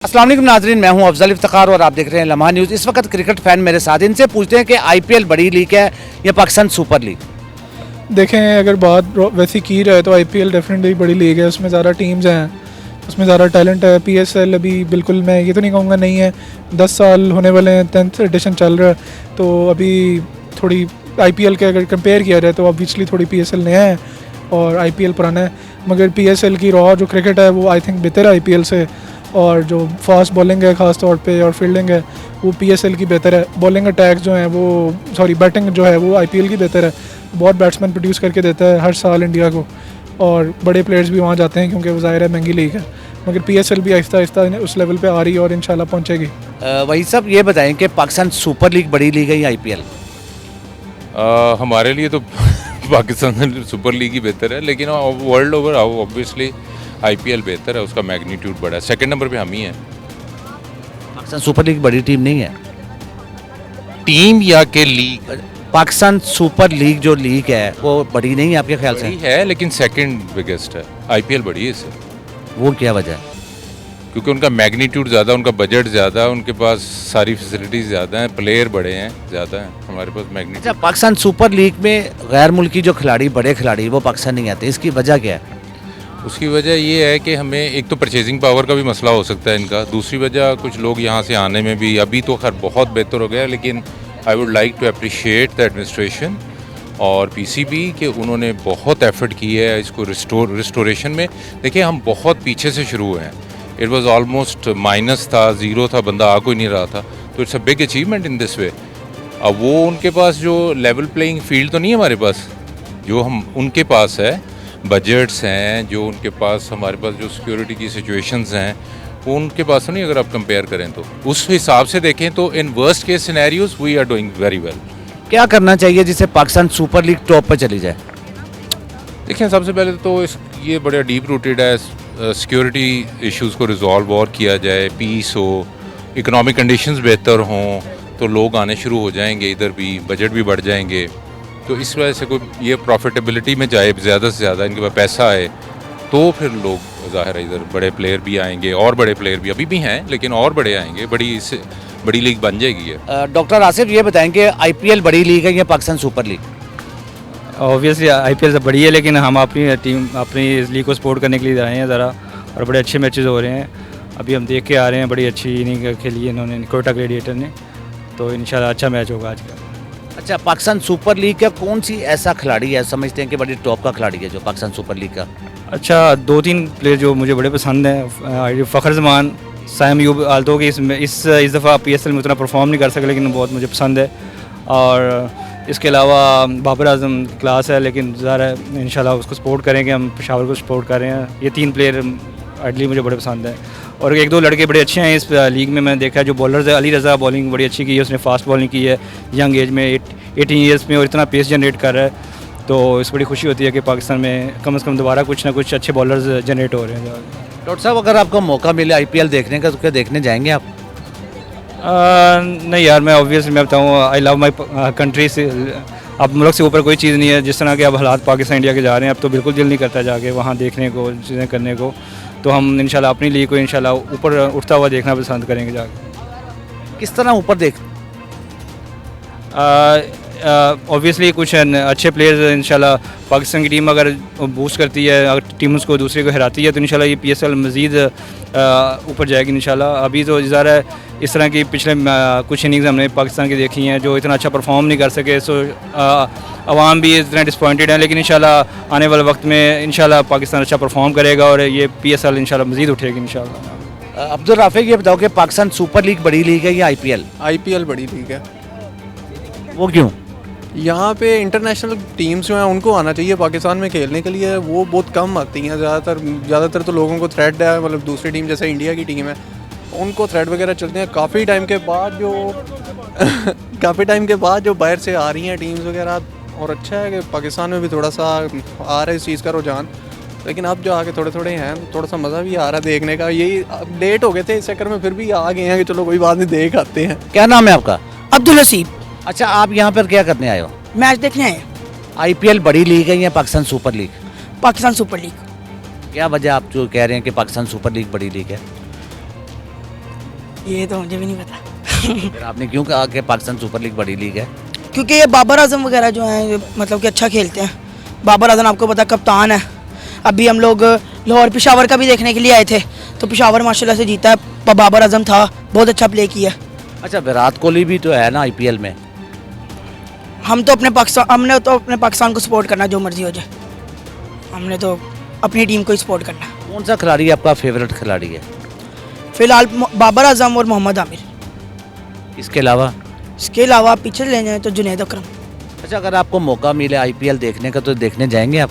अस्सलाम वालेकुम नाजरीन, मैं हूं अफजल इफ्तिखार और आप देख रहे हैं लम्हा न्यूज़। इस वक्त क्रिकेट फैन मेरे साथ, इनसे पूछते हैं कि आईपीएल बड़ी लीग है या पाकिस्तान सुपर लीग। देखें, अगर बात वैसी की जाए तो आईपीएल डेफिनेटली बड़ी लीग है। उसमें ज़्यादा टीम्स हैं, उसमें ज़्यादा टैलेंट है। पीएसएल अभी बिल्कुल, मैं ये तो नहीं कहूँगा नहीं है, 10 साल होने वाले हैं, 10th एडिशन चल रहा है, तो अभी थोड़ी आईपीएल के अगर कंपेयर किया जाए तो ऑब्वियसली थोड़ी पीएसएल नया है और आईपीएल पुराना है। मगर पीएसएल की रॉ जो क्रिकेट है वो आई थिंक बेहतर है आईपीएल से, और जो फास्ट बॉलिंग है ख़ास तौर पे और फील्डिंग है वो पीएसएल की बेहतर है। बॉलिंग अटैक्स जो हैं वो बैटिंग जो है वो आईपीएल की बेहतर है। बहुत बैट्समैन प्रोड्यूस करके देता है हर साल इंडिया को, और बड़े प्लेयर्स भी वहाँ जाते हैं क्योंकि वो ज़ाहिर है महंगी लीग है। मगर पीएसएल भी आहिस्ता आहिस्ता उस लेवल पे आ रही है और इंशाल्लाह पहुँचेगी। वही सब ये बताएं कि पाकिस्तान सुपर लीग बड़ी लीग है या आईपीएल। हमारे लिए तो पाकिस्तान सुपर लीग ही बेहतर है, लेकिन वर्ल्ड ओवर ऑब्वियसली आईपीएल बेहतर है, उसका मैग्नीट्यूड बड़ा है। सेकंड नंबर पे हम ही हैं। पाकिस्तान सुपर लीग बड़ी टीम नहीं है। टीम या के लीग पाकिस्तान सुपर लीग जो लीग है वो बड़ी नहीं है आपके ख्याल से? बड़ी है, लेकिन सेकंड बिगेस्ट है। आईपीएल बड़ी है इससे। वो क्या वजह है? क्योंकि उनका मैग्नीट्यूड ज़्यादा, उनका बजट ज़्यादा, उनके पास सारी फैसिलिटीज़ ज़्यादा हैं, प्लेयर बड़े हैं, ज़्यादा हैं। हमारे पास अच्छा, मैग्नीट्यूड। पाकिस्तान सुपर लीग में गैर मुल्की जो खिलाड़ी, बड़े खिलाड़ी, वो पाकिस्तान नहीं आते, इसकी वजह क्या है? उसकी वजह ये है कि हमें एक तो परचेजिंग पावर का भी मसला हो सकता है इनका। दूसरी वजह कुछ लोग यहाँ से आने में भी, अभी तो खैर बहुत बेहतर हो गया, लेकिन I would like to appreciate the administration और पीसीबी कि उन्होंने बहुत एफर्ट की है इसको रिस्टोरेशन में। देखिए, हम बहुत पीछे से शुरू हुए हैं। इट वाज ऑलमोस्ट माइनस था, ज़ीरो था, बंदा आ कोई नहीं रहा था। तो it's a big achievement in this way. अब वो उनके पास जो लेवल प्लेइंग फील्ड तो नहीं है हमारे पास, जो हम उनके पास है, बजट्स हैं जो उनके पास, हमारे पास जो सिक्योरिटी की सिचुएशंस हैं वो उनके पास तो नहीं। अगर आप कंपेयर करें तो उस हिसाब से देखें तो in worst case scenarios we are doing very well. क्या करना चाहिए जिससे पाकिस्तान सुपर लीग टॉप पर चली जाए? देखिए, सबसे पहले तो ये बड़ा डीप रूटेड है। सिक्योरिटी इश्यूज़ को रिजॉल्व और किया जाए, पीस हो, इकोनॉमिक कंडीशंस बेहतर हों, तो लोग आने शुरू हो जाएंगे इधर भी, बजट भी बढ़ जाएंगे। तो इस वजह से कोई ये प्रॉफिटेबिलिटी में जाए, ज़्यादा से ज़्यादा इनके पास पैसा आए, तो फिर लोग ज़ाहिर है इधर बड़े प्लेयर भी आएंगे, और बड़े प्लेयर भी अभी भी हैं, लेकिन और बड़े आएंगे, बड़ी लीग बन जाएगी ये। डॉक्टर आसिफ, ये बताएं कि आईपीएल बड़ी लीग है या Pakistan super league? Obviously IPL से बड़ी है, लेकिन हम अपनी टीम, अपनी इस लीग को सपोर्ट करने के लिए आए हैं ज़रा, और बड़े अच्छे मैचेस हो रहे हैं। अभी हम देख के आ रहे हैं, बड़ी अच्छी इनिंग खेली है इन्होंने, कोयटा ग्लेडिएटर ने, तो इंशाल्लाह अच्छा मैच होगा आज का। अच्छा, पाकिस्तान सुपर लीग का कौन सी ऐसा खिलाड़ी है समझते हैं कि बड़ी टॉप का खिलाड़ी है जो पाकिस्तान सुपर लीग का? अच्छा, 2-3 प्लेयर जो मुझे बड़े पसंद हैं। फ़खर जमान, साइम यूब, आल्तो कि इस दफ़ा पीएसएल में उतना परफॉर्म नहीं कर सके, लेकिन बहुत मुझे पसंद है। और इसके अलावा बाबर आजम क्लास है, लेकिन ज़रा इंशाल्लाह उसको सपोर्ट करेंगे, हम पेशावर को सपोर्ट कर रहे हैं। ये 3 प्लेयर आइडली मुझे बड़े पसंद हैं, और 1-2 लड़के बड़े अच्छे हैं इस लीग में। मैंने देखा है जो बॉलर्स है, अली रज़ा बॉलिंग बड़ी अच्छी की है, उसने फास्ट बॉलिंग की है यंग एज में, 18 ईयर्स में, और इतना पेस जनरेट कर रहा है। तो इस बड़ी खुशी होती है कि पाकिस्तान में कम से कम दोबारा कुछ ना कुछ अच्छे बॉलर्स जनरेट हो रहे हैं। डॉक्टर साहब, अगर आपको मौका मिले आईपीएल देखने का तो क्या देखने जाएंगे आप? नहीं यार, मैं ऑब्वियसली मैं बताऊँ, आई लव माई कंट्री से, अब मुल्क से ऊपर कोई चीज़ नहीं है। जिस तरह के अब हालात पाकिस्तान इंडिया के जा रहे हैं, अब तो बिल्कुल दिल नहीं करता जाके वहाँ देखने को, चीज़ें करने को। तो हम इंशाल्लाह अपनी लीग को इंशाल्लाह ऊपर उठता हुआ देखना पसंद करेंगे जाके। किस तरह ऊपर देख? ऑब्वियसली कुछ अच्छे प्लेयर्स इंशाल्लाह पाकिस्तान की टीम अगर बूस्ट करती है, अगर टीम उसको दूसरे को हराती है, तो इंशाल्लाह ये पीएसएल मज़ीद ऊपर जाएगी इंशाल्लाह। अभी तो ज़रा इस तरह की पिछले कुछ इनिंग्स हमने पाकिस्तान की देखी हैं जो इतना अच्छा परफॉर्म नहीं कर सके, सो अवाम भी इतना डिसपॉइंटेड है। लेकिन इंशाल्लाह आने वाले वक्त में इंशाल्लाह पाकिस्तान अच्छा परफॉर्म करेगा और ये पीएसएल इंशाल्लाह मज़ीद उठेगी इंशाल्लाह। अब्दुल राफिक, ये बताओ कि पाकिस्तान सुपर लीग बड़ी लीग है या आईपीएल? आईपीएल बड़ी लीग है। वो क्यों? यहाँ पे इंटरनेशनल टीम्स जो हैं उनको आना चाहिए पाकिस्तान में खेलने के लिए, वो बहुत कम आती हैं। ज़्यादातर तो लोगों को थ्रेट है, मतलब दूसरी टीम जैसे इंडिया की टीम है उनको थ्रेट वगैरह चलते हैं। काफ़ी टाइम के बाद जो बाहर से आ रही हैं टीम्स वगैरह, और अच्छा है कि पाकिस्तान में भी थोड़ा सा आ रहा है इस चीज़ का रुझान। लेकिन अब जो आगे थोड़े थोड़े हैं, थोड़ा सा मज़ा भी आ रहा है देखने का। यही लेट हो गए थे इस चक्कर में, फिर भी आ गए हैं कि चलो कोई बात नहीं, देख आते हैं। क्या नाम है आपका? अब्दुल हसीब। अच्छा, आप यहाँ पर क्या करने आए हो? मैच देखने आए। आईपीएल बड़ी लीग है या Pakistan super league? Pakistan super league. क्या वजह आप जो कह रहे हैं कि पाकिस्तान सुपर लीग बड़ी लीग है? ये तो मुझे भी नहीं पता फिर आपने क्यों कहा कि पाकिस्तान सुपर लीग बड़ी लीग है? क्योंकि ये बाबर आजम वगैरह जो हैं ये मतलब कि अच्छा खेलते हैं। बाबर आजम आपको पता कप्तान है। अभी हम लोग लाहौर पेशावर का भी देखने के लिए आए थे, तो पेशावर माशाल्लाह से जीता है। बाबर आजम था, बहुत अच्छा प्ले किया। अच्छा, विराट कोहली भी तो है ना आईपीएल में। हमने तो अपने पाकिस्तान को सपोर्ट करना, जो मर्जी हो जाए। हमने तो अपनी टीम को ही सपोर्ट करना। कौन सा खिलाड़ी आपका फेवरेट खिलाड़ी है? फिलहाल बाबर आजम और मोहम्मद आमिर। इसके अलावा? इसके अलावा पीछे ले जाएँ तो जुनैद अकरम। अच्छा, अगर आपको मौका मिले आईपीएल देखने का तो देखने जाएंगे आप?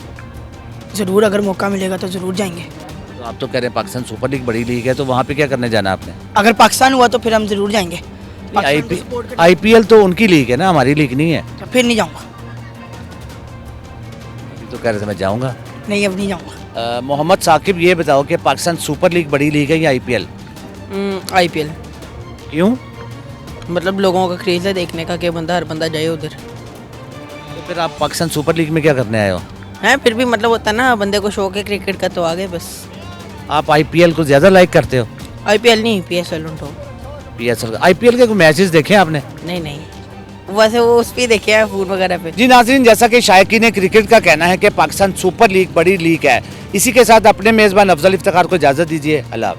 ज़रूर, अगर मौका मिलेगा तो ज़रूर जाएंगे। तो आप तो कह रहे हैं पाकिस्तान सुपर लीग बड़ी लीग है, तो वहाँ पे क्या करने जाना आपने? अगर पाकिस्तान हुआ तो फिर हम ज़रूर जाएंगे। पाकिस्तान को support करना- आईपीएल तो उनकी लीग है ना, हमारी लीग नहीं है। तो फिर नहीं जाऊँगा। अभी तो कह रहे थे मैं जाऊँगा। नहीं, अब नहीं जाऊँगा। मोहम्मद साकिब, ये बताओ कि पाकिस्तान सुपर लीग बड़ी लीग है या आईपीएल? आईपीएल, क्यों? मतलब लोगों का क्रेज है देखने का कि हर बंदा जाए उधर। तो फिर आप पाकिस्तान सुपर लीग में क्या करने आए हो? हैं फिर भी मतलब होता है ना, बंदे को शौक है क्रिकेट का तो आ गए बस। आप आईपीएल को ज़्यादा लाइक करते हो? आईपीएल नहीं, पीएसएल उठो। पीएसएल? आईपीएल के कोई मैचेस देखे आपने? नहीं नहीं, वैसे वो उस पर देखे हैं फोन वगैरह पे। जी नाज़रीन, जैसा कि शायकीन क्रिकेट का कहना है कि पाकिस्तान सुपर लीग बड़ी लीग है, इसी के साथ अपने मेज़बान अफजल इफ्तिखार को इजाज़त दीजिए। अल्लाह हाफ़िज़।